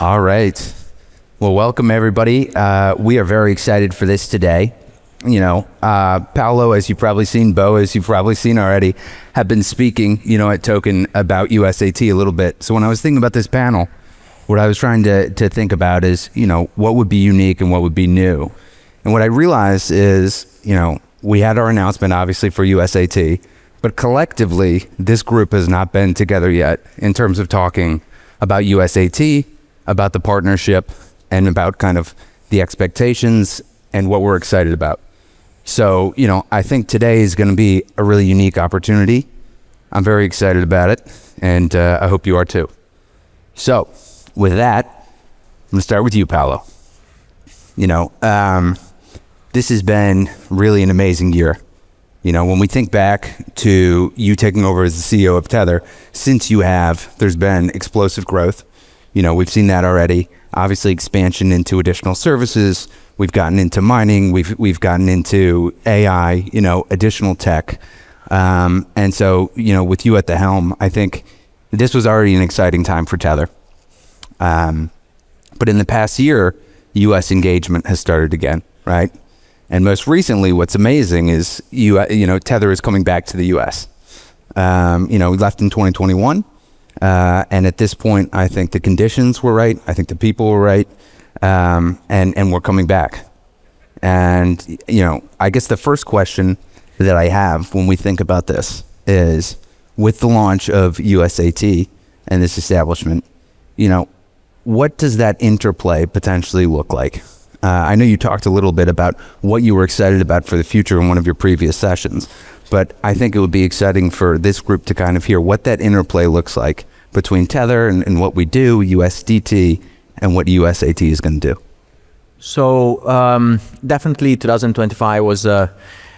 All right. Well, welcome everybody. We are very excited for this today. Paolo, as you've probably seen, Bo, as you've probably seen already, have been speaking, at Token about USAT a little bit. So when I was thinking about this panel, what I was trying to think about is, what would be unique and what would be new. And what I realized is, we had our announcement obviously for USAT, but collectively, this group has not been together yet in terms of talking about USAT, about the partnership, and about kind of the expectations and what we're excited about. So, I think today is going to be a really unique opportunity. I'm very excited about it, and I hope you are too. So, with that, I'm going to start with you, Paolo. This has been really an amazing year. When we think back to you taking over as the CEO of Tether, since there's been explosive growth. We've seen that already. Obviously, expansion into additional services. We've gotten into mining. We've gotten into AI. Additional tech. And so, with you at the helm, I think this was already an exciting time for Tether. But in the past year, U.S. engagement has started again, right? And most recently, what's amazing is Tether is coming back to the U.S. We left in 2021. And at this point, I think the conditions were right. I think the people were right. And we're coming back. And, I guess the first question that I have when we think about this is, with the launch of USAT and this establishment, what does that interplay potentially look like? I know you talked a little bit about what you were excited about for the future in one of your previous sessions, but I think it would be exciting for this group to kind of hear what that interplay looks like between Tether and what we do, USDT, and what USAT is going to do. So definitely 2025 was a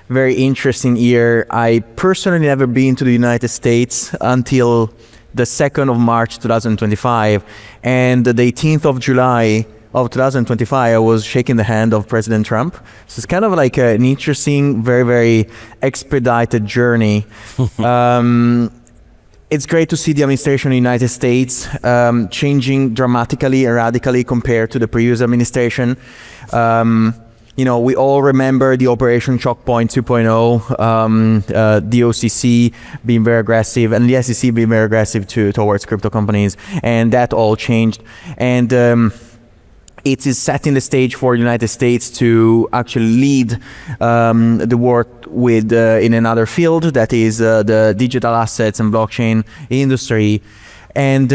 very interesting year. I personally never been to the United States until the 2nd of March 2025, and the 18th of July of 2025, I was shaking the hand of President Trump. So it's kind of like an interesting, very, very expedited journey. It's great to see the administration in the United States changing dramatically and radically compared to the previous administration. We all remember the Operation Choke Point 2.0, the OCC being very aggressive, and the SEC being very aggressive towards crypto companies, and that all changed. And it is setting the stage for the United States to actually lead the work with in another field, that is the digital assets and blockchain industry. And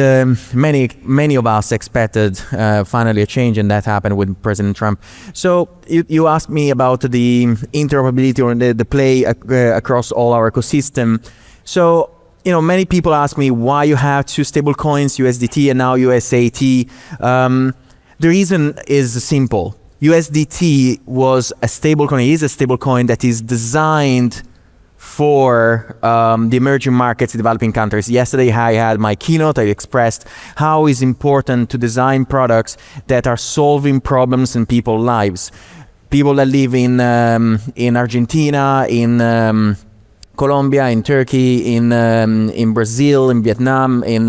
many of us expected finally a change, and that happened with President Trump. So you asked me about the interoperability or the play across all our ecosystem. So many people ask me why you have two stable coins, USDT and now USAT. The reason is simple. USDT was a stablecoin, is a stablecoin that is designed for the emerging markets, developing countries. Yesterday I had my keynote. I expressed how it's important to design products that are solving problems in people's lives. People that live in Argentina, in Colombia, in Turkey, in Brazil, in Vietnam, in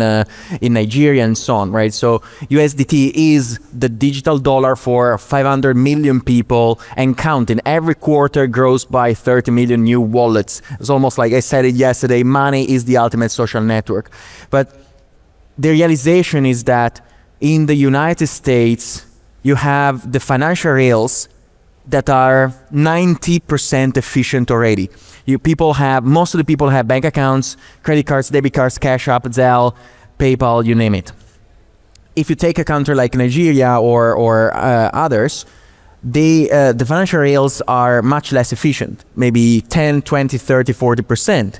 Nigeria, and so on, right? So USDT is the digital dollar for 500 million people and counting. Every quarter grows by 30 million new wallets. It's almost like I said it yesterday, money is the ultimate social network. But the realization is that in the United States, you have the financial rails that are 90% efficient already. Most of the people have bank accounts, credit cards, debit cards, Cash App, Zelle, PayPal, you name it. If you take a country like Nigeria or others, the financial rails are much less efficient, maybe 10, 20, 30, 40%.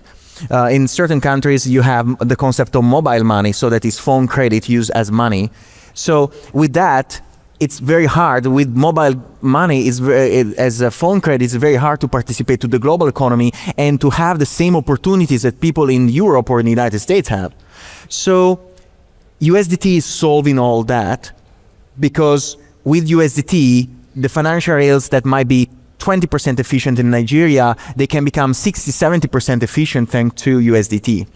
In certain countries, you have the concept of mobile money, so that is phone credit used as money. So with that, it's very hard with mobile money as a phone credit. It's very hard to participate to the global economy and to have the same opportunities that people in Europe or in the United States have. So USDT is solving all that, because with USDT, the financial rails that might be 20% efficient in Nigeria, they can become 60-70% efficient thanks to USDT.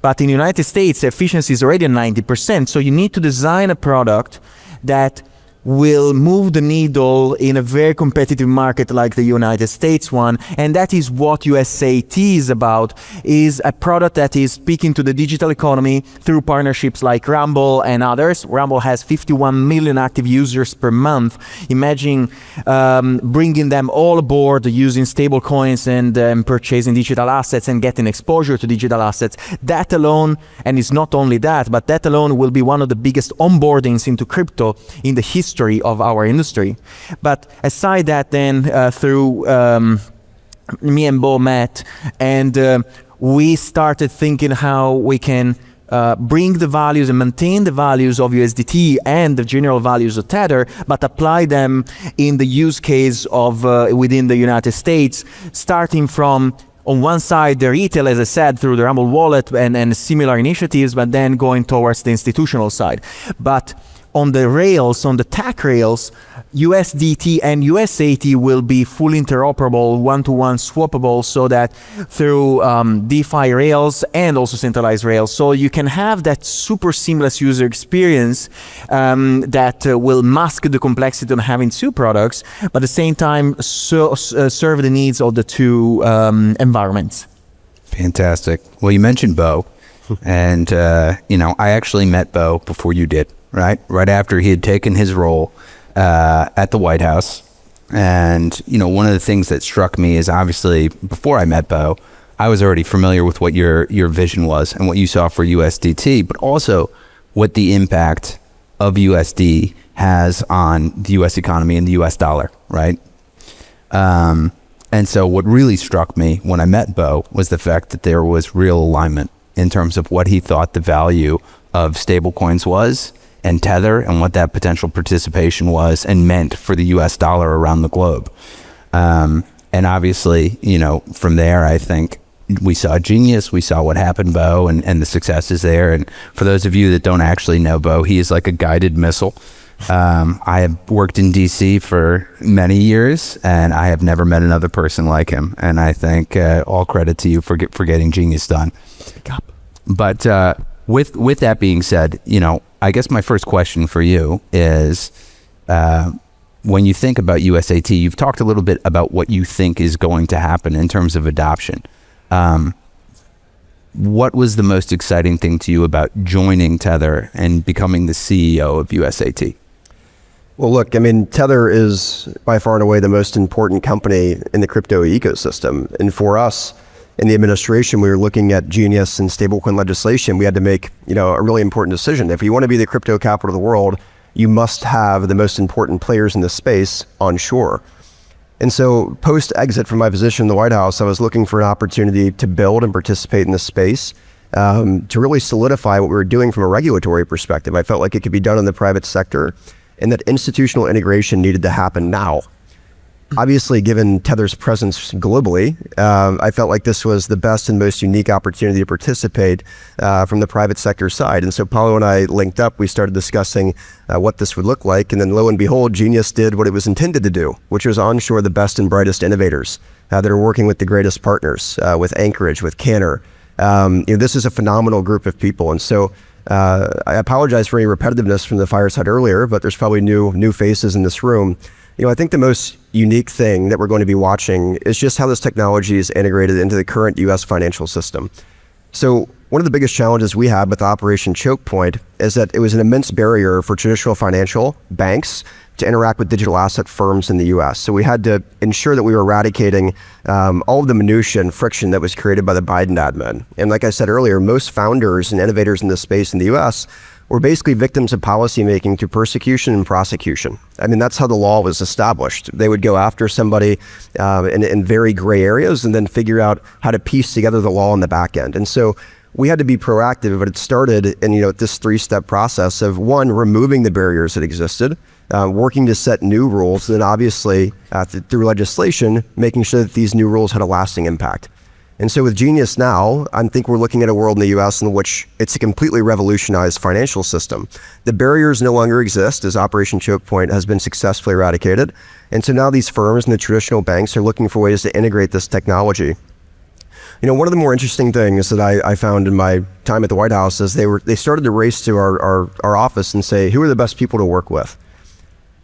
But in the United States, efficiency is already at 90%. So you need to design a product that will move the needle in a very competitive market like the United States one, and that is what USAT is about, is a product that is speaking to the digital economy through partnerships like Rumble and others. Rumble has 51 million active users per month. Imagine bringing them all aboard using stable coins and purchasing digital assets and getting exposure to digital assets. That alone, and it's not only that, but that alone will be one of the biggest onboardings into crypto in the history of our industry. But aside that, then through me and Bo met, and we started thinking how we can bring the values and maintain the values of USDT and the general values of Tether, but apply them in the use case of within the United States, starting from on one side the retail, as I said, through the Rumble wallet and similar initiatives, but then going towards the institutional side. But on the rails, on the TAC rails, USDT and USAT will be fully interoperable, one-to-one swappable, so that through DeFi rails and also centralized rails, so you can have that super seamless user experience that will mask the complexity of having two products, but at the same time serve the needs of the two environments. Fantastic. Well, you mentioned Bo, and I actually met Bo before you did. Right after he had taken his role at the White House. And, one of the things that struck me is, obviously, before I met Bo, I was already familiar with what your vision was and what you saw for USDT, but also what the impact of USD has on the U.S. economy and the U.S. dollar, right? And so what really struck me when I met Bo was the fact that there was real alignment in terms of what he thought the value of stablecoins was, and Tether, and what that potential participation was and meant for the US dollar around the globe. And obviously, from there, I think we saw genius. We saw what happened, Bo, and the successes there. And for those of you that don't actually know Bo, he is like a guided missile. I have worked in DC for many years, and I have never met another person like him. And I think all credit to you for getting genius done. But with that being said, I guess my first question for you is, when you think about USAT, you've talked a little bit about what you think is going to happen in terms of adoption. What was the most exciting thing to you about joining Tether and becoming the CEO of USAT? Well, look, Tether is by far and away the most important company in the crypto ecosystem. And for us, in the administration, we were looking at genius and stablecoin legislation. We had to make, a really important decision. If you want to be the crypto capital of the world, you must have the most important players in this space onshore. And so post-exit from my position in the White House, I was looking for an opportunity to build and participate in this space, to really solidify what we were doing from a regulatory perspective. I felt like it could be done in the private sector, and that institutional integration needed to happen now. Obviously, given Tether's presence globally, I felt like this was the best and most unique opportunity to participate from the private sector side. And so Paolo and I linked up. We started discussing what this would look like. And then lo and behold, Genius did what it was intended to do, which was onshore the best and brightest innovators that are working with the greatest partners, with Anchorage, with Cantor. This is a phenomenal group of people. And so I apologize for any repetitiveness from the fireside earlier, but there's probably new faces in this room. I think the most unique thing that we're going to be watching is just how this technology is integrated into the current US financial system. So one of the biggest challenges we had with Operation Choke Point is that it was an immense barrier for traditional financial banks to interact with digital asset firms in the US. So we had to ensure that we were eradicating all of the minutiae and friction that was created by the Biden admin. And like I said earlier, most founders and innovators in this space in the US were basically victims of policymaking through persecution and prosecution. That's how the law was established. They would go after somebody in very gray areas and then figure out how to piece together the law on the back end. And so we had to be proactive, but it started in this three-step process of, one, removing the barriers that existed, working to set new rules, and then obviously through legislation, making sure that these new rules had a lasting impact. And so with Genius now, I think we're looking at a world in the US in which it's a completely revolutionized financial system. The barriers no longer exist as Operation Choke Point has been successfully eradicated. And so now these firms and the traditional banks are looking for ways to integrate this technology. One of the more interesting things that I found in my time at the White House is they started to race to our office and say, who are the best people to work with?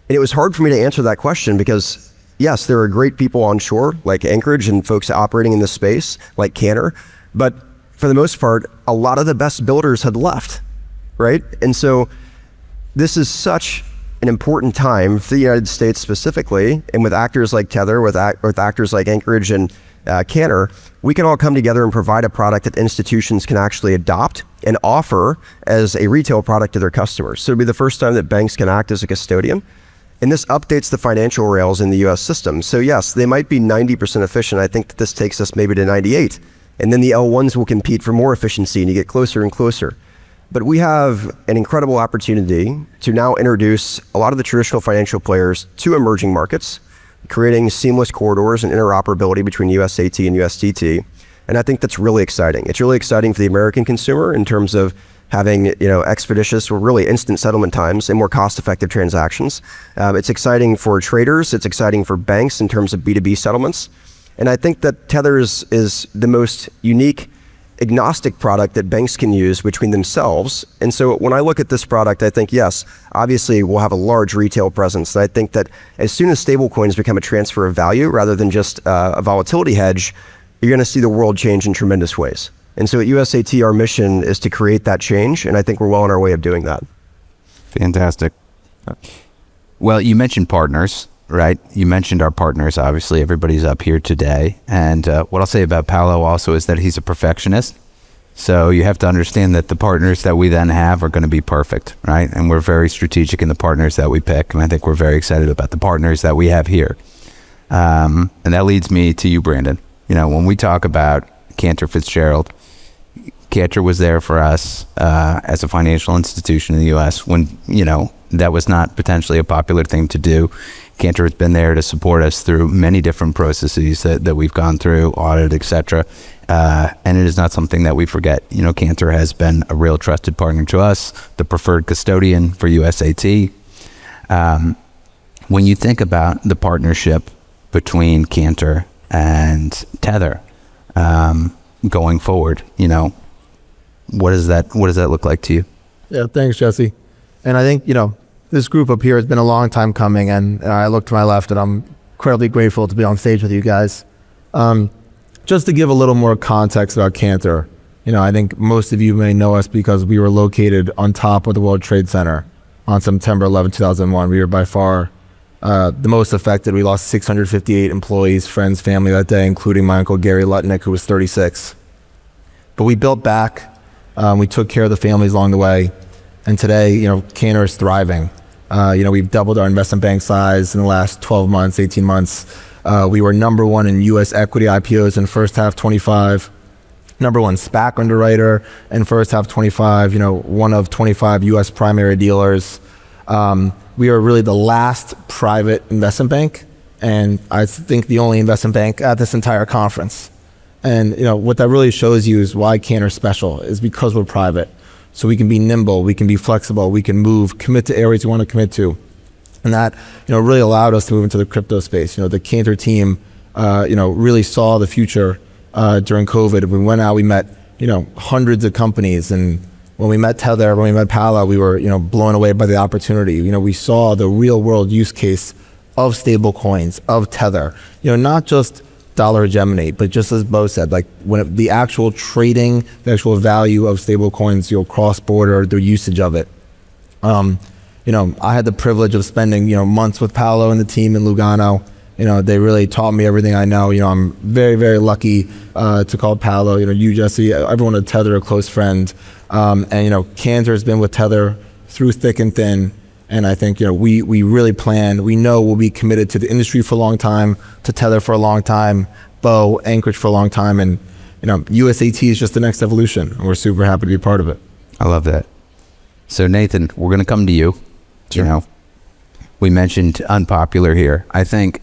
And it was hard for me to answer that question because, yes, there are great people on shore like Anchorage and folks operating in this space like Cantor, but for the most part, a lot of the best builders had left, right? And so this is such an important time for the United States specifically, and with actors like Tether, with actors like Anchorage and Cantor, we can all come together and provide a product that institutions can actually adopt and offer as a retail product to their customers. So it'll be the first time that banks can act as a custodian. And this updates the financial rails in the US system. So yes, they might be 90% efficient. I think that this takes us maybe to 98. And then the L1s will compete for more efficiency and you get closer and closer. But we have an incredible opportunity to now introduce a lot of the traditional financial players to emerging markets, creating seamless corridors and interoperability between USAT and USDT. And I think that's really exciting. It's really exciting for the American consumer in terms of having expeditious or really instant settlement times and more cost-effective transactions. It's exciting for traders. It's exciting for banks in terms of B2B settlements. And I think that Tether is the most unique agnostic product that banks can use between themselves. And so when I look at this product, I think, yes, obviously we'll have a large retail presence. And I think that as soon as stablecoins become a transfer of value rather than just a volatility hedge, you're going to see the world change in tremendous ways. And so at USAT, our mission is to create that change. And I think we're well on our way of doing that. Fantastic. Well, you mentioned partners, right? You mentioned our partners. Obviously, everybody's up here today. And what I'll say about Paolo also is that he's a perfectionist. So you have to understand that the partners that we then have are going to be perfect, right? And we're very strategic in the partners that we pick. And I think we're very excited about the partners that we have here. And that leads me to you, Brandon. When we talk about Cantor Fitzgerald, Cantor was there for us as a financial institution in the U.S. when, that was not potentially a popular thing to do. Cantor has been there to support us through many different processes that we've gone through, audit, etc. And it is not something that we forget. Cantor has been a real trusted partner to us, the preferred custodian for USAT. When you think about the partnership between Cantor and Tether going forward, what does that look like to you? Yeah, thanks, Jesse. And I think, this group up here has been a long time coming, and I look to my left and I'm incredibly grateful to be on stage with you guys. Just to give a little more context about Cantor, I think most of you may know us because we were located on top of the World Trade Center on September 11, 2001. We were by far the most affected. We lost 658 employees, friends, family that day, including my uncle Gary Lutnick, who was 36. But we built back. We took care of the families along the way. And today, Cantor is thriving. We've doubled our investment bank size in the last 12 months, 18 months. We were number one in U.S. equity IPOs in first half 25, number one SPAC underwriter in first half 25, one of 25 U.S. primary dealers. We are really the last private investment bank, and I think the only investment bank at this entire conference. And what that really shows you is why Cantor is special, is because we're private. So we can be nimble, we can be flexible, we can move, commit to areas we want to commit to. And that, really allowed us to move into the crypto space. The Cantor team, really saw the future during COVID. We went out, we met, hundreds of companies. And when we met Tether, when we met Paolo, we were, blown away by the opportunity. We saw the real world use case of stable coins, of Tether, not just dollar hegemony, but just as Bo said, like the actual trading, the actual value of stable coins, cross-border, the usage of it. I had the privilege of spending, months with Paolo and the team in Lugano. They really taught me everything I know. I'm very, very lucky to call Paolo, you, Jesse, everyone at Tether, a close friend. And Cantor has been with Tether through thick and thin. And I think, we really plan, we know we'll be committed to the industry for a long time, to Tether for a long time, Bo, Anchorage for a long time. And, USAT is just the next evolution. And we're super happy to be part of it. I love that. So Nathan, we're going to come to you. Sure. We mentioned unpopular here. I think,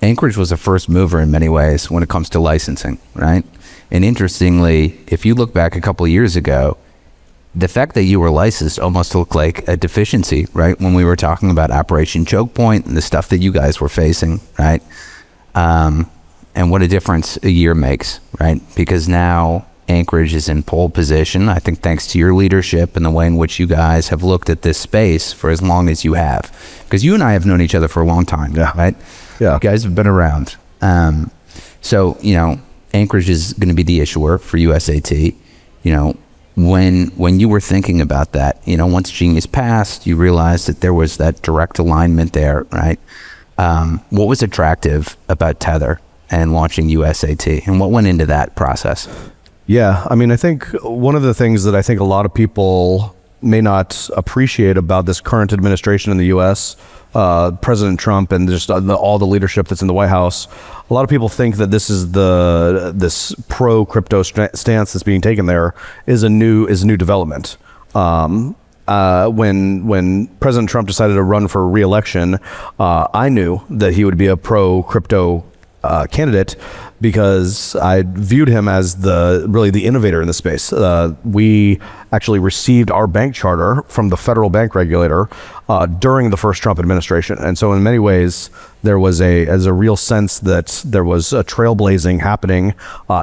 Anchorage was a first mover in many ways when it comes to licensing, right? And interestingly, if you look back a couple of years ago, the fact that you were licensed almost looked like a deficiency, right? When we were talking about Operation Choke Point and the stuff that you guys were facing, right? and what a difference a year makes, right? Because now Anchorage is in pole position, I think thanks to your leadership and the way in which you guys have looked at this space for as long as you have. Because you and I have known each other for a long time, right? Yeah. You guys have been around. So, you know, Anchorage is going to be the issuer for USAT. You know, when you were thinking about that, you know, once Genius passed, you realized that there was that direct alignment there, right? What was attractive about Tether and launching USAT, and what went into that process? Yeah, I mean, I think one of the things that I think a lot of people may not appreciate about this current administration in the U.S., President Trump and just all the leadership that's in the White House, a lot of people think that this is this pro crypto stance that's being taken there is a new development. When President Trump decided to run for re-election, I knew that he would be a pro crypto candidate because I viewed him as really the innovator in the space. We actually received our bank charter from the federal bank regulator during the first Trump administration, and so in many ways there was a real sense that there was a trailblazing happening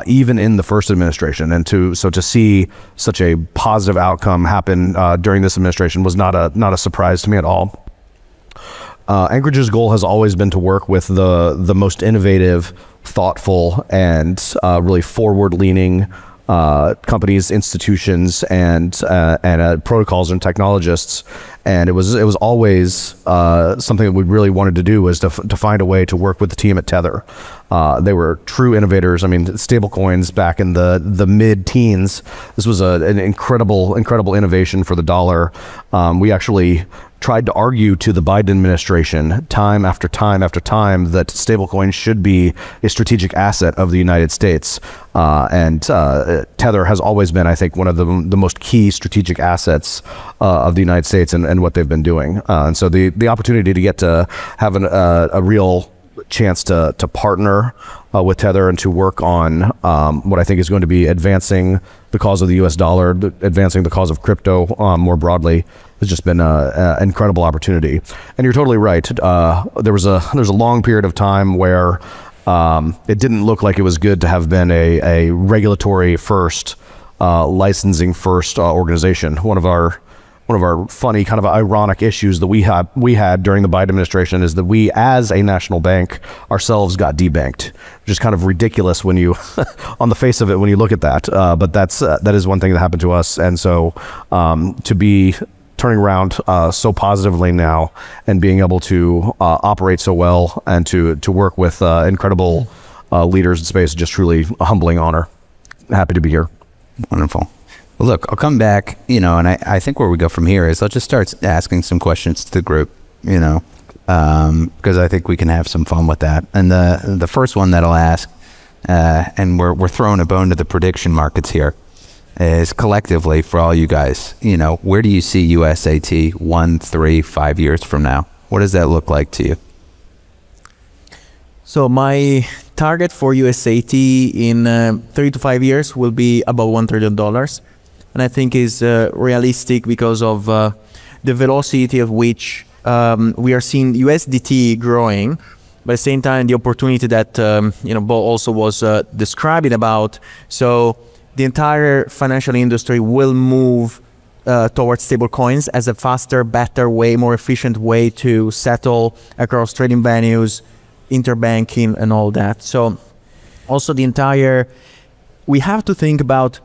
even in the first administration, and to see such a positive outcome happen during this administration was not a surprise to me at all. Anchorage's goal has always been to work with the most innovative, thoughtful, and really forward-leaning companies, institutions, and protocols and technologists. And it was always something that we really wanted to do, was to find a way to work with the team at Tether. They were true innovators. I mean, stablecoins back in the mid-teens. This was an incredible innovation for the dollar. We actually tried to argue to the Biden administration time after time after time that stablecoins should be a strategic asset of the United States. And Tether has always been, I think, one of the most key strategic assets of the United States and what they've been doing. And so the opportunity to get to have a real chance to partner with Tether and to work on what I think is going to be advancing the cause of the U.S. dollar, advancing the cause of crypto more broadly, has just been an incredible opportunity. And you're totally right. There's a long period of time where it didn't look like it was good to have been a regulatory first, licensing first organization. One of our funny, kind of ironic issues that we had during the Biden administration is that we, as a national bank, ourselves got debanked, which is kind of ridiculous when you, on the face of it, when you look at that. But that is one thing that happened to us, and so to be turning around so positively now and being able to operate so well and to work with incredible leaders in space, just truly a humbling honor. Happy to be here. Wonderful. Well, look, I'll come back, you know, and I think where we go from here is I'll just start asking some questions to the group, you know, because I think we can have some fun with that. And the first one that I'll ask, and we're throwing a bone to the prediction markets here, is collectively for all you guys, you know, where do you see USAT 1, 3, 5 years from now? What does that look like to you? So my target for USAT in 3 to 5 years will be about $1 trillion. And I think is realistic because of the velocity of which we are seeing USDT growing. But at the same time, the opportunity that Bo also was describing about. So the entire financial industry will move towards stablecoins as a faster, better way, more efficient way to settle across trading venues, interbanking, and all that. So also we have to think about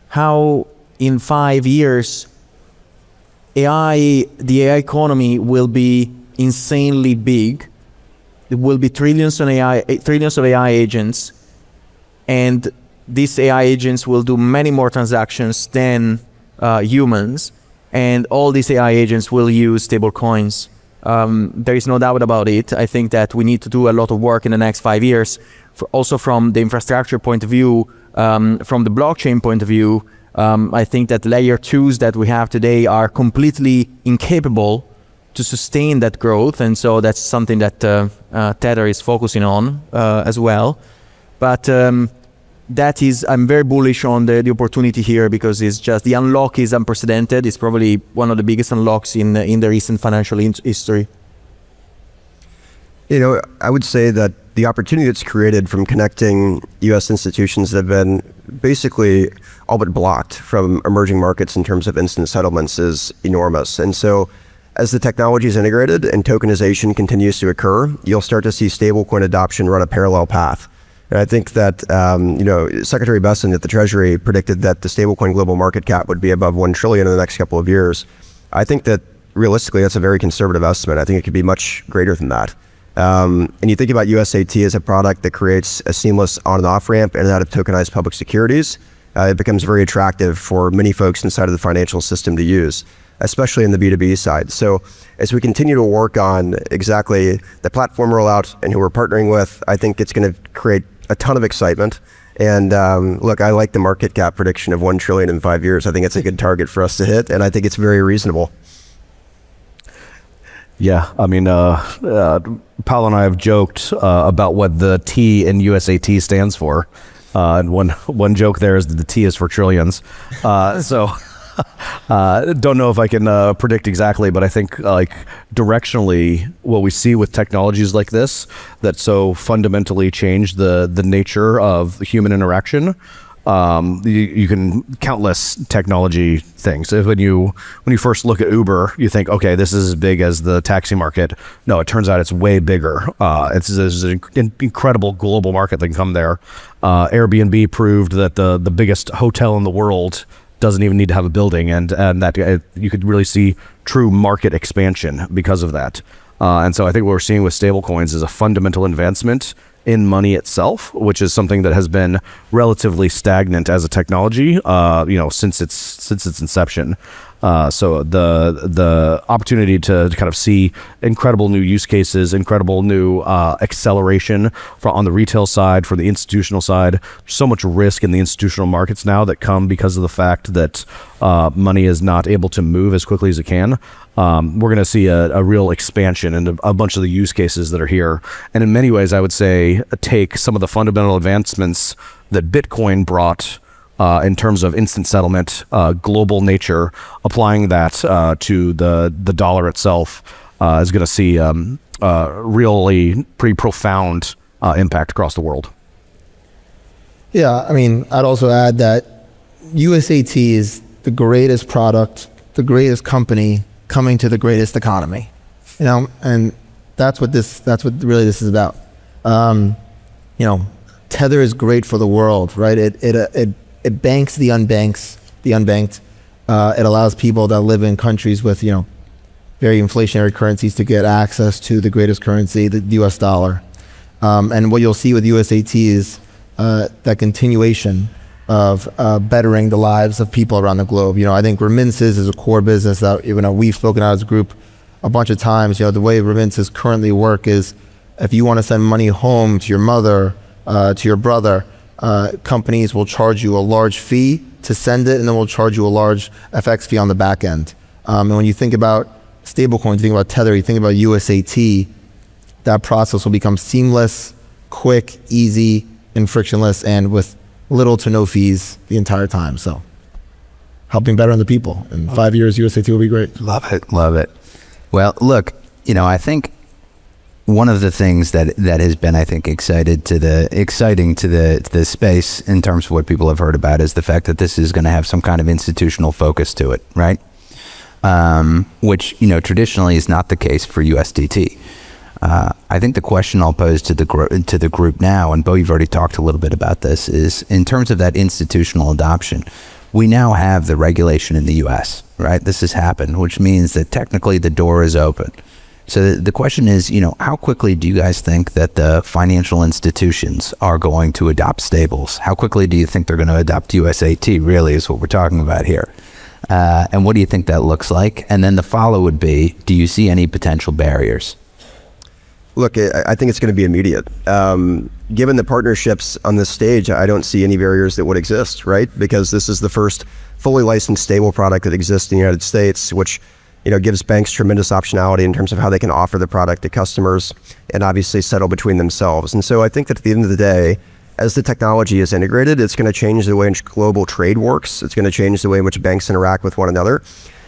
how in 5 years the AI economy will be insanely big. It will be trillions of AI agents, and these AI agents will do many more transactions than humans, and all these AI agents will use stablecoins. There is no doubt about it. I think that we need to do a lot of work in the next 5 years, also from the infrastructure point of view, from the blockchain point of view. I think that layer 2s that we have today are completely incapable to sustain that growth, and so that's something that Tether is focusing on as well. But I'm very bullish on the opportunity here because it's just the unlock is unprecedented. It's probably one of the biggest unlocks in the recent financial history. You know, I would say that the opportunity that's created from connecting U.S. institutions that have been basically all but blocked from emerging markets in terms of instant settlements is enormous. And so as the technology is integrated and tokenization continues to occur, you'll start to see stablecoin adoption run a parallel path. And I think that, Secretary Besson at the Treasury predicted that the stablecoin global market cap would be above 1 trillion in the next couple of years. I think that realistically, that's a very conservative estimate. I think it could be much greater than that. And you think about USAT as a product that creates a seamless on and off ramp in and out of tokenized public securities, it becomes very attractive for many folks inside of the financial system to use, especially in the B2B side. So as we continue to work on exactly the platform rollout and who we're partnering with, I think it's going to create a ton of excitement. And look, I like the market cap prediction of 1 trillion in 5 years. I think it's a good target for us to hit, and I think it's very reasonable. Yeah, I mean, Paolo and I have joked about what the T in USAT stands for. And one joke there is that the T is for trillions. So don't know if I can predict exactly, but I think like directionally what we see with technologies like this that so fundamentally change the nature of human interaction. You can countless technology things. When you first look at Uber, you think, okay, this is as big as the taxi market. No, it turns out it's way bigger. It's an incredible global market that can come there. Airbnb proved that the biggest hotel in the world doesn't even need to have a building, and that you could really see true market expansion because of that. And so I think what we're seeing with stablecoins is a fundamental advancement in money itself, which is something that has been relatively stagnant as a technology, since its inception. So the opportunity to kind of see incredible new use cases, incredible new acceleration on the retail side, for the institutional side. So much risk in the institutional markets now that come because of the fact that money is not able to move as quickly as it can. We're going to see a real expansion into a bunch of the use cases that are here. And in many ways, I would say take some of the fundamental advancements that Bitcoin brought in terms of instant settlement, global nature, applying that to the dollar itself is going to see really pretty profound impact across the world. Yeah, I mean, I'd also add that USAT is the greatest product, the greatest company coming to the greatest economy, and that's what really this is about. Tether is great for the world, right? It banks the unbanked. It allows people that live in countries with, very inflationary currencies to get access to the greatest currency, the US dollar. And what you'll see with USAT is that continuation of bettering the lives of people around the globe. I think remittances is a core business that we've spoken out as a group a bunch of times. The way remittances currently work is if you want to send money home to your mother, to your brother, companies will charge you a large fee to send it, and then we'll charge you a large FX fee on the back end. And when you think about stablecoins, you think about Tether, you think about USAT, that process will become seamless, quick, easy, and frictionless, and with little to no fees the entire time. So helping better the people. In 5 years, USAT will be great. Love it. Well, look, I think one of the things that has been, I think, exciting to the space in terms of what people have heard about is the fact that this is going to have some kind of institutional focus to it, right? Which traditionally is not the case for USDT. I think the question I'll pose to the group now, and Bo, you've already talked a little bit about this, is in terms of that institutional adoption. We now have the regulation in the U.S., right? This has happened, which means that technically the door is open. So the question is, how quickly do you guys think that the financial institutions are going to adopt stables? How quickly do you think they're going to adopt USAT, really, is what we're talking about here? And what do you think that looks like? And then the follow would be, do you see any potential barriers? Look, I think it's going to be immediate. Given the partnerships on this stage, I don't see any barriers that would exist, right? Because this is the first fully licensed stable product that exists in the United States, which gives banks tremendous optionality in terms of how they can offer the product to customers and obviously settle between themselves. And so I think that at the end of the day, as the technology is integrated, it's going to change the way in which global trade works. It's going to change the way in which banks interact with one another.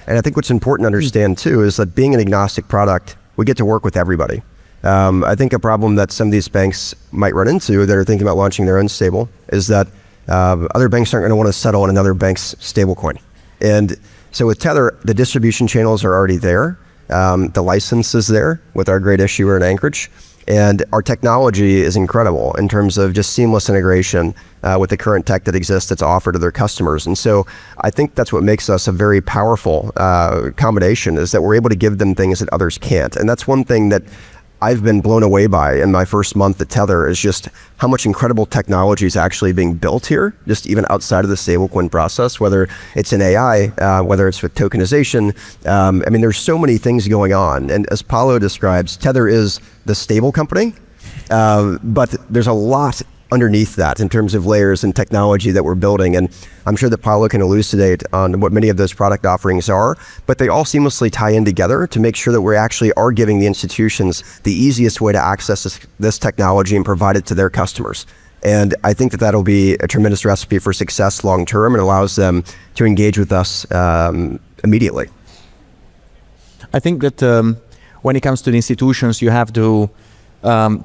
And I think what's important to understand too is that being an agnostic product, we get to work with everybody. I think a problem that some of these banks might run into that are thinking about launching their own stable is that other banks aren't going to want to settle on another bank's stablecoin. And so with Tether, the distribution channels are already there. The license is there with our great issuer in Anchorage. And our technology is incredible in terms of just seamless integration with the current tech that exists that's offered to their customers. And so I think that's what makes us a very powerful combination, is that we're able to give them things that others can't. And that's one thing that I've been blown away by in my first month at Tether, is just how much incredible technology is actually being built here, just even outside of the stablecoin process, whether it's in AI, whether it's with tokenization. I mean, there's so many things going on. And as Paolo describes, Tether is the stable company, but there's a lot underneath that in terms of layers and technology that we're building. And I'm sure that Paolo can elucidate on what many of those product offerings are, but they all seamlessly tie in together to make sure that we actually are giving the institutions the easiest way to access this technology and provide it to their customers. And I think that that'll be a tremendous recipe for success long term, and allows them to engage with us immediately. I think that when it comes to the institutions, you have to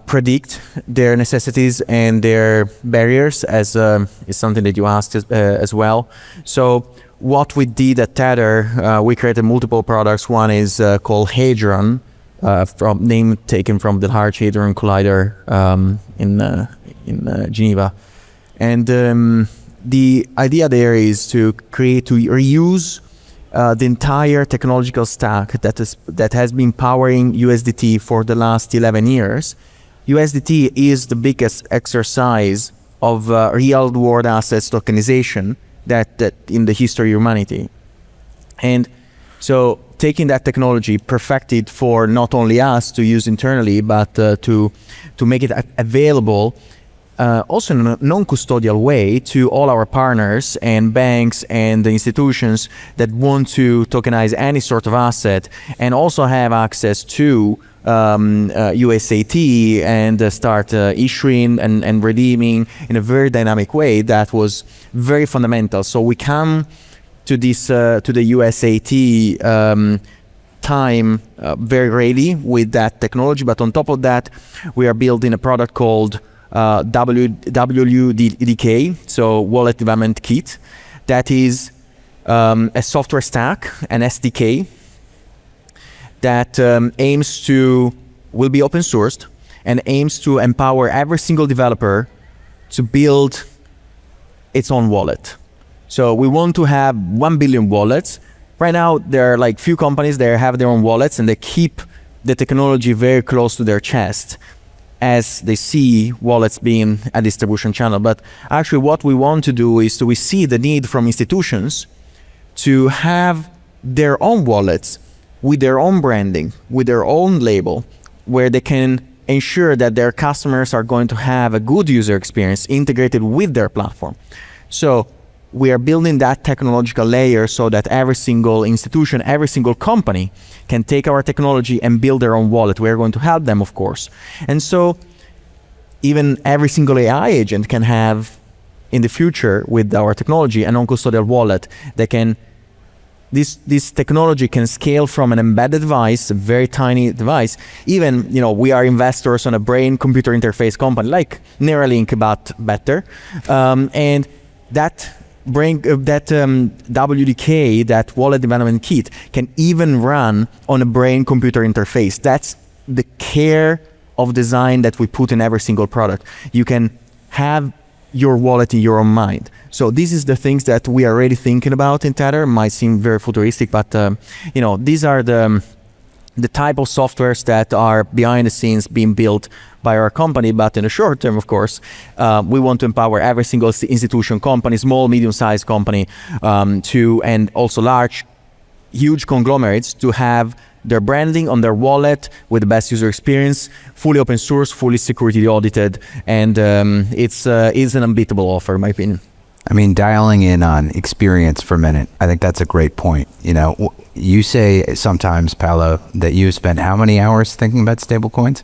predict their necessities and their barriers, as is something that you asked as well. So what we did at Tether, we created multiple products. One is called Hadron, from name taken from the Large Hadron Collider in Geneva. And the idea there is to reuse the entire technological stack that has been powering USDT for the last 11 years. USDT is the biggest exercise of real-world assets tokenization that in the history of humanity. And so taking that technology, perfected for not only us to use internally, but to make it available also in a non-custodial way to all our partners and banks and the institutions that want to tokenize any sort of asset, and also have access to USAT and start issuing and redeeming in a very dynamic way. That was very fundamental. So we come to this to the USAT time very ready with that technology, but on top of that, we are building a product called WDK, so Wallet Development Kit, that is a software stack, an SDK, that will be open sourced and aims to empower every single developer to build its own wallet. So we want to have 1 billion wallets. Right now, there are like few companies that have their own wallets, and they keep the technology very close to their chest, as they see wallets being a distribution channel. But actually what we want to do is we see the need from institutions to have their own wallets with their own branding, with their own label, where they can ensure that their customers are going to have a good user experience integrated with their platform. So we are building that technological layer so that every single institution, every single company can take our technology and build their own wallet. We are going to help them, of course. And so even every single AI agent can have, in the future, with our technology, a non-custodial wallet that can, this technology can scale from an embedded device, a very tiny device. Even, we are investors on a brain-computer interface company like Neuralink, but better. And that WDK, that wallet development kit, can even run on a brain-computer interface. That's the care of design that we put in every single product. You can have your wallet in your own mind. So this is the things that we are already thinking about in Tether. Might seem very futuristic, but these are the type of softwares that are behind the scenes being built by our company. But in the short term, of course, we want to empower every single institution, company, small, medium-sized company, and also large, huge conglomerates to have their branding on their wallet with the best user experience, fully open source, fully security audited, and it's an unbeatable offer, in my opinion. I mean, dialing in on experience for a minute, I think that's a great point. You say sometimes, Paolo, that you spend how many hours thinking about stablecoins?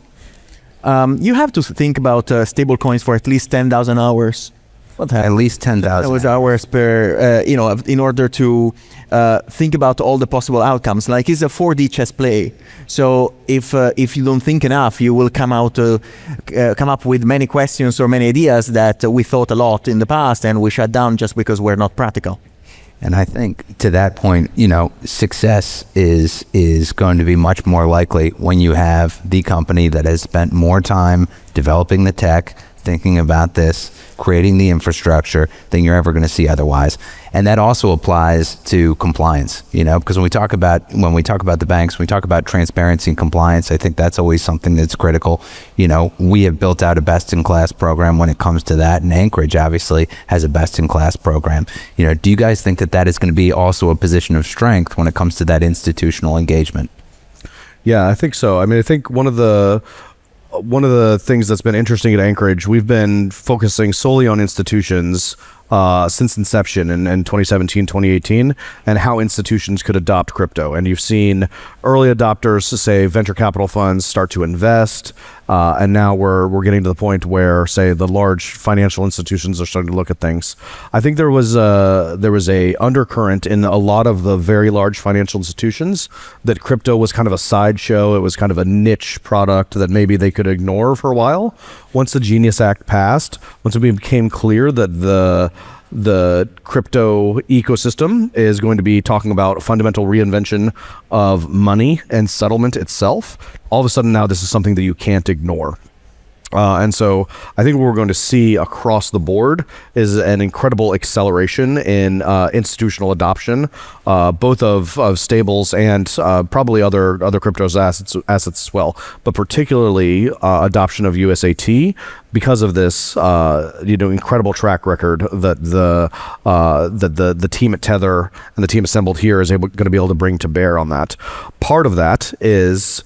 You have to think about stablecoins for at least 10,000 hours At least 10,000. That was hours per, in order to think about all the possible outcomes. Like it's a 4D chess play. So if you don't think enough, you will come up with many questions or many ideas that we thought a lot in the past and we shut down just because we're not practical. And I think to that point, success is going to be much more likely when you have the company that has spent more time developing the tech, thinking about this, creating the infrastructure than you're ever going to see otherwise. And that also applies to compliance, because when we talk about the banks, when we talk about transparency and compliance, I think that's always something that's critical. We have built out a best-in-class program when it comes to that, and Anchorage obviously has a best-in-class program. Do you guys think that is going to be also a position of strength when it comes to that institutional engagement? Yeah, I think so. I mean, I think one of the things that's been interesting at Anchorage, we've been focusing solely on institutions since inception in 2017, 2018, and how institutions could adopt crypto. And you've seen early adopters, say venture capital funds, start to invest, and now we're getting to the point where, say, the large financial institutions are starting to look at things. I think there was a undercurrent in a lot of the very large financial institutions that crypto was kind of a sideshow. It was kind of a niche product that maybe they could ignore for a while. Once the Genius Act passed, once it became clear that the crypto ecosystem is going to be talking about a fundamental reinvention of money and settlement itself, all of a sudden now this is something that you can't ignore. And so I think what we're going to see across the board is an incredible acceleration in institutional adoption, both of stables and probably other crypto assets as well, but particularly adoption of USAT because of this incredible track record that the team at Tether and the team assembled here is going to be able to bring to bear on that. Part of that is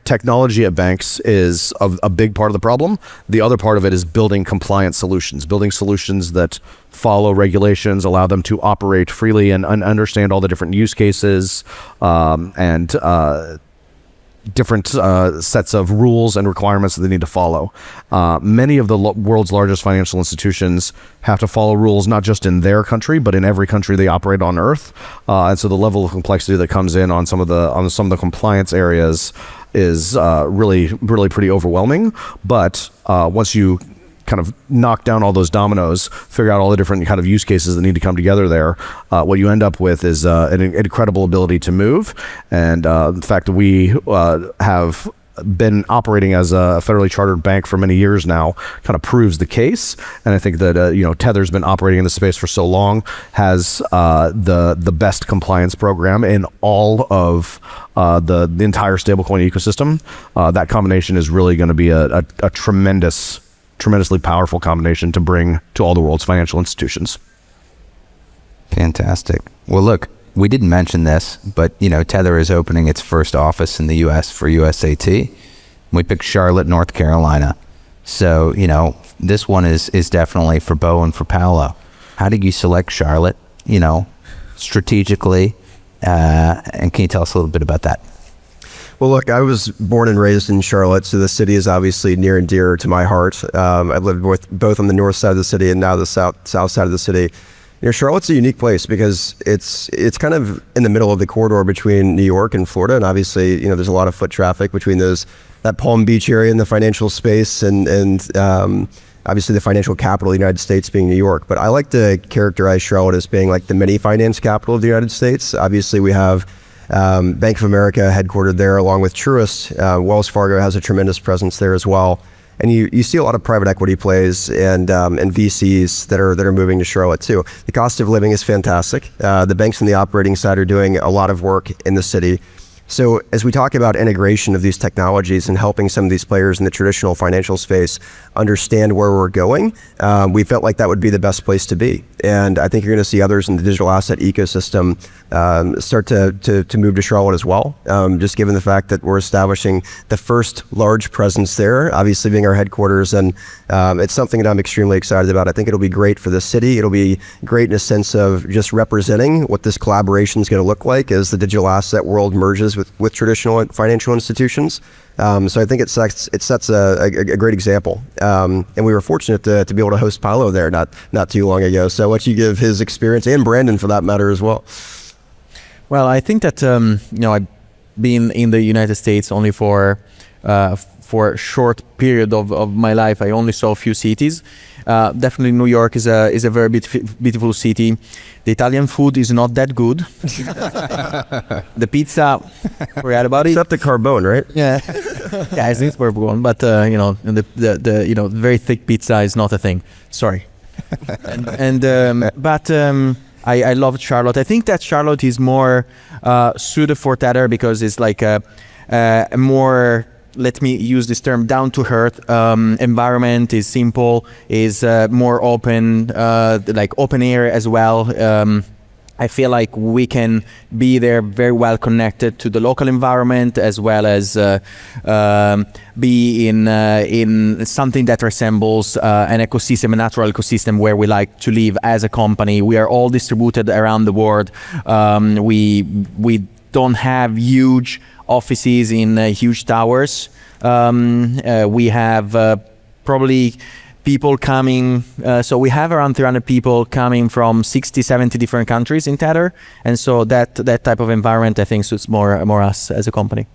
technology at banks is a big part of the problem. The other part of it is building compliant solutions, building solutions that follow regulations, allow them to operate freely and understand all the different use cases and different sets of rules and requirements that they need to follow. Many of the world's largest financial institutions have to follow rules not just in their country, but in every country they operate on Earth. And so the level of complexity that comes in on some of the compliance areas is really pretty overwhelming. But once you kind of knock down all those dominoes, figure out all the different kind of use cases that need to come together there, what you end up with is an incredible ability to move. And the fact that we have been operating as a federally chartered bank for many years now kind of proves the case. And I think that Tether's been operating in the space for so long, has the best compliance program in all of the entire stablecoin ecosystem. That combination is really going to be a tremendously powerful combination to bring to all the world's financial institutions. Fantastic. Well, look, we didn't mention this, but Tether is opening its first office in the U.S. for USAT. We picked Charlotte, North Carolina. So this one is definitely for Bo and for Paolo. How did you select Charlotte? Strategically, and can you tell us a little bit about that? Well, look, I was born and raised in Charlotte, so the city is obviously near and dear to my heart. I've lived both on the north side of the city and now the south side of the city. Charlotte's a unique place because it's kind of in the middle of the corridor between New York and Florida, and obviously, there's a lot of foot traffic between that Palm Beach area in the financial space and obviously the financial capital of the United States being New York. But I like to characterize Charlotte as being like the mini finance capital of the United States. Obviously, we have Bank of America headquartered there, along with Truist. Wells Fargo has a tremendous presence there as well. And you see a lot of private equity plays and VCs that are moving to Charlotte too. The cost of living is fantastic. The banks on the operating side are doing a lot of work in the city. So as we talk about integration of these technologies and helping some of these players in the traditional financial space understand where we're going, we felt like that would be the best place to be. And I think you're going to see others in the digital asset ecosystem start to move to Charlotte as well, just given the fact that we're establishing the first large presence there, obviously being our headquarters. And it's something that I'm extremely excited about. I think it'll be great for the city. It'll be great in a sense of just representing what this collaboration is going to look like as the digital asset world merges ties with traditional financial institutions. So I think it sets a great example. And we were fortunate to be able to host Paolo there not too long ago. So why don't you give his experience, and Brandon for that matter as well? Well, I think that I've been in the United States only for a short period of my life. I only saw a few cities. Definitely New York is a very beautiful city. The Italian food is not that good. The pizza, forget about it. Except the Carbone, right? Yeah, yeah, it's not perfect one, but the very thick pizza is not a thing. Sorry. But I love Charlotte. I think that Charlotte is more suited for Tether because it's like a more, let me use this term, down to earth environment. Is simple, is more open, like open air as well. I feel like we can be there very well connected to the local environment, as well as be in something that resembles an ecosystem, a natural ecosystem where we like to live as a company. We are all distributed around the world. We don't have huge offices in huge towers. We have probably people coming, so we have around 300 people coming from 60, 70 different countries in Tether. And so that type of environment, I think, suits more us as a company.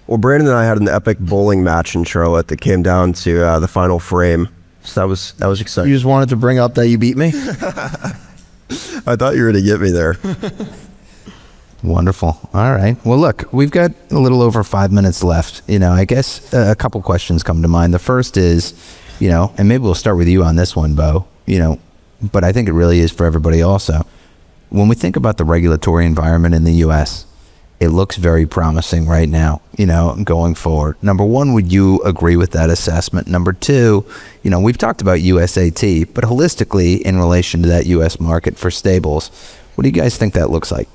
Well, Brandon and I had an epic bowling match in Charlotte that came down to the final frame. So that was exciting. You just wanted to bring up that you beat me? I thought you were going to get me there. Wonderful. All right. Well, look, we've got a little over 5 minutes left. I guess a couple questions come to mind. The first is, and maybe we'll start with you on this one, Bo, but I think it really is for everybody also. When we think about the regulatory environment in the U.S., it looks very promising right now, going forward. Number one, would you agree with that assessment? Number two, we've talked about USAT, but holistically in relation to that U.S. market for stables, what do you guys think that looks like?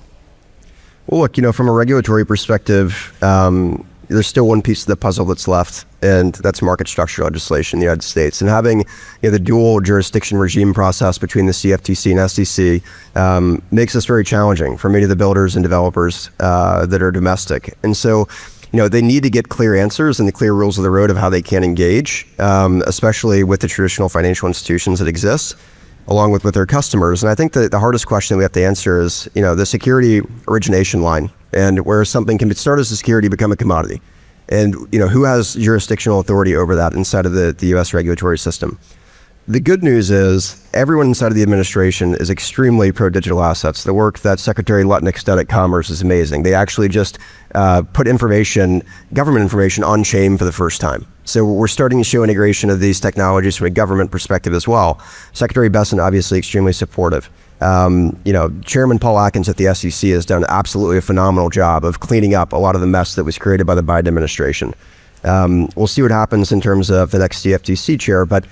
Well, look, from a regulatory perspective, there's still one piece of the puzzle that's left, and that's market structure legislation in the United States. And having the dual jurisdiction regime process between the CFTC and SEC makes this very challenging for many of the builders and developers that are domestic. And so, they need to get clear answers and the clear rules of the road of how they can engage, especially with the traditional financial institutions that exist, along with their customers. And I think that the hardest question we have to answer is, the security origination line, and where something can start as a security, become a commodity. And, who has jurisdictional authority over that inside of the U.S. regulatory system? The good news is everyone inside of the administration is extremely pro-digital assets. The work that Secretary Lutnick did at Commerce is amazing. They actually just put government information on chain for the first time. So we're starting to show integration of these technologies from a government perspective as well. Secretary Besant obviously extremely supportive. Chairman Paul Atkins at the SEC has done absolutely a phenomenal job of cleaning up a lot of the mess that was created by the Biden administration. We'll see what happens in terms of the next CFTC chair, but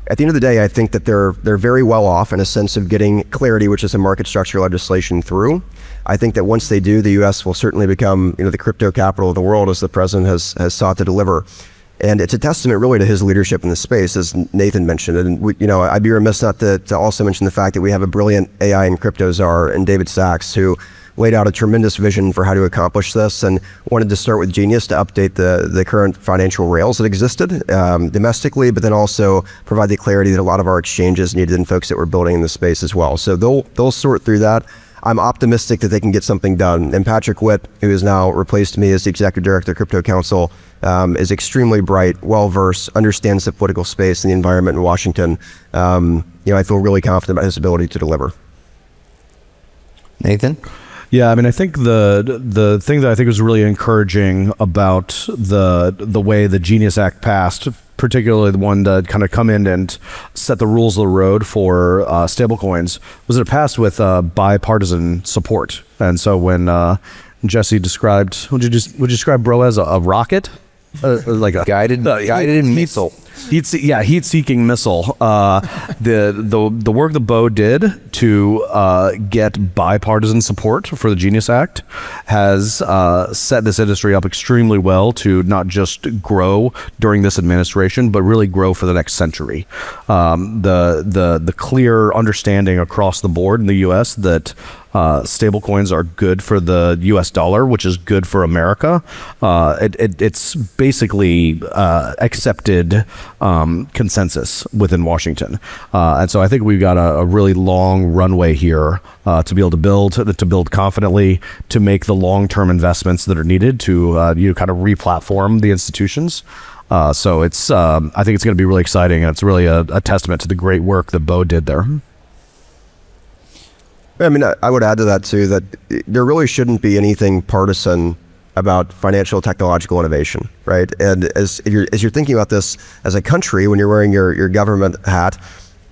at the end of the day, I think that they're very well off in a sense of getting clarity, which is a market structure legislation through. I think that once they do, the U.S. will certainly become the crypto capital of the world, as the president has sought to deliver. And it's a testament really to his leadership in the space, as Nathan mentioned. And I'd be remiss not to also mention the fact that we have a brilliant AI and crypto czar in David Sachs, who laid out a tremendous vision for how to accomplish this, and wanted to start with Genius to update the current financial rails that existed domestically, but then also provide the clarity that a lot of our exchanges needed and folks that were building in the space as well. So they'll sort through that. I'm optimistic that they can get something done. And Patrick Witt, who has now replaced me as the executive director of Crypto Council, is extremely bright, well-versed, understands the political space and the environment in Washington. I feel really confident about his ability to deliver. Nathan? Yeah, I think the thing that I think was really encouraging about the way the Genius Act passed, particularly the one that kind of come in and set the rules of the road for stablecoins, was it passed with bipartisan support. And so when Jesse described, would you describe Bro as a rocket? Like a guided missile. heat-seeking missile. The work that Bo did to get bipartisan support for the Genius Act has set this industry up extremely well to not just grow during this administration, but really grow for the next century. The clear understanding across the board in the U.S. that stablecoins are good for the U.S. dollar, which is good for America. It's basically accepted consensus within Washington, and so I think we've got a really long runway here to be able to build confidently, to make the long-term investments that are needed to kind of re-platform the institutions. So it's I think it's going to be really exciting, and it's really a testament to the great work that Bo did there. I mean, I would add to that too, that there really shouldn't be anything partisan about financial technological innovation, right? And as you're thinking about this as a country, when you're wearing your government hat,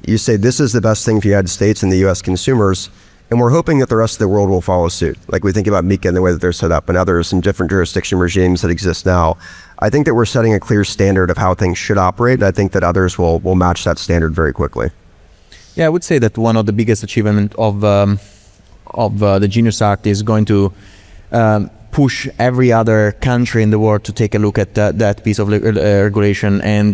you say this is the best thing for the United States and the U.S. consumers, and we're hoping that the rest of the world will follow suit. Like we think about MiCA and the way that they're set up, and others in different jurisdiction regimes that exist now. I think that we're setting a clear standard of how things should operate, and I think that others will match that standard very quickly. Yeah, I would say that one of the biggest achievements of the Genius Act is going to push every other country in the world to take a look at that piece of regulation and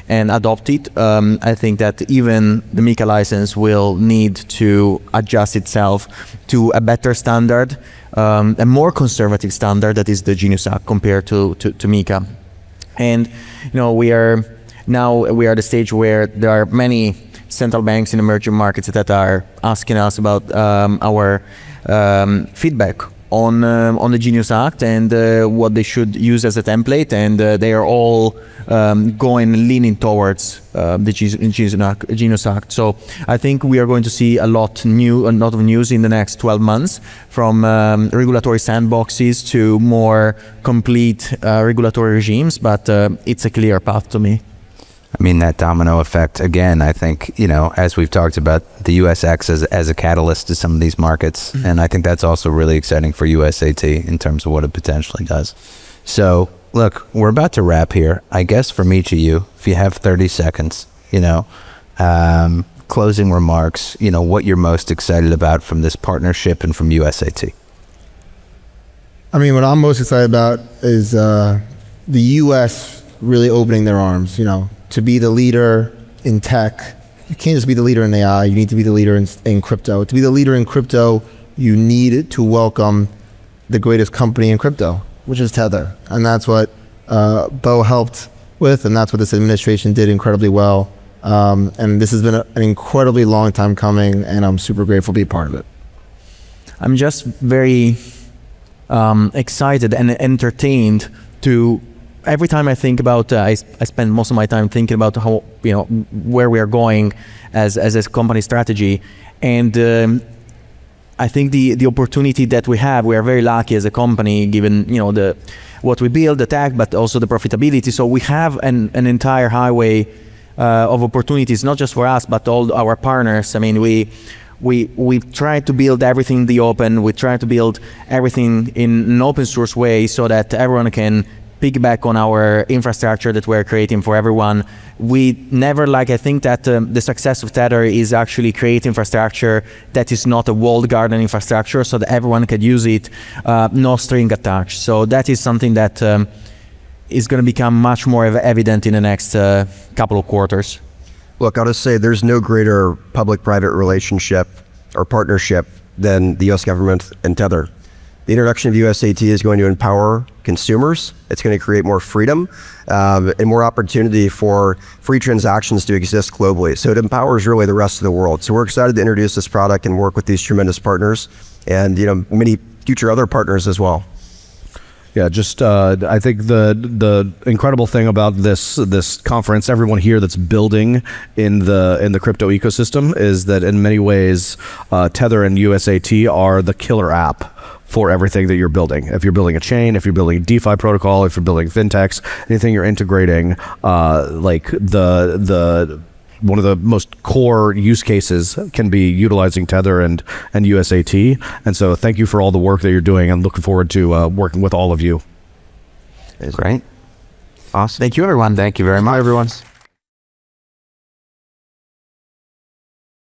adopt it. I think that even the MiCA license will need to adjust itself to a better standard, a more conservative standard that is the Genius Act compared to MiCA. And we are at the stage where there are many central banks in emerging markets that are asking us about our feedback on the Genius Act and what they should use as a template, and they are all leaning towards the Genius Act. So I think we are going to see a lot of news in the next 12 months, from regulatory sandboxes to more complete regulatory regimes, but it's a clear path to me. I mean, that domino effect, again, I think, as we've talked about, the U.S. acts as a catalyst to some of these markets. Mm-hmm. And I think that's also really exciting for USAT in terms of what it potentially does. So, look, we're about to wrap here. I guess from each of you, if you have 30 seconds, closing remarks, what you're most excited about from this partnership and from USAT. I mean, what I'm most excited about is the U.S. really opening their arms, to be the leader in tech. You can't just be the leader in AI, you need to be the leader in crypto. To be the leader in crypto, you need to welcome the greatest company in crypto, which is Tether. And that's what Bo helped with, and that's what this administration did incredibly well. And this has been an incredibly long time coming, and I'm super grateful to be part of it. I'm just very excited and entertained to... Every time I think about, I spend most of my time thinking about how, where we are going as a company strategy. And I think the opportunity that we are very lucky as a company, given, what we build, the tech, but also the profitability. So we have an entire highway of opportunities, not just for us, but all our partners. I mean, we try to build everything in the open. We try to build everything in an open source way so that everyone can piggyback on our infrastructure that we're creating for everyone. We never I think that the success of Tether is actually create infrastructure that is not a walled garden infrastructure, so that everyone can use it, no string attached. So that is something that is going to become much more evident in the next couple of quarters. Look, I'll just say there's no greater public-private relationship or partnership than the U.S. government and Tether. The introduction of USAT is going to empower consumers. It's going to create more freedom and more opportunity for free transactions to exist globally. So it empowers really the rest of the world. So we're excited to introduce this product and work with these tremendous partners and many future other partners as well. Yeah, just I think the incredible thing about this conference, everyone here that's building in the crypto ecosystem, is that in many ways, Tether and USAT are the killer app for everything that you're building. If you're building a chain, if you're building a DeFi protocol, if you're building fintechs, anything you're integrating, the one of the most core use cases can be utilizing Tether and USAT. And so thank you for all the work that you're doing, and looking forward to working with all of you. Great. Awesome. Thank you, everyone. Thank you very much. Bye, everyone.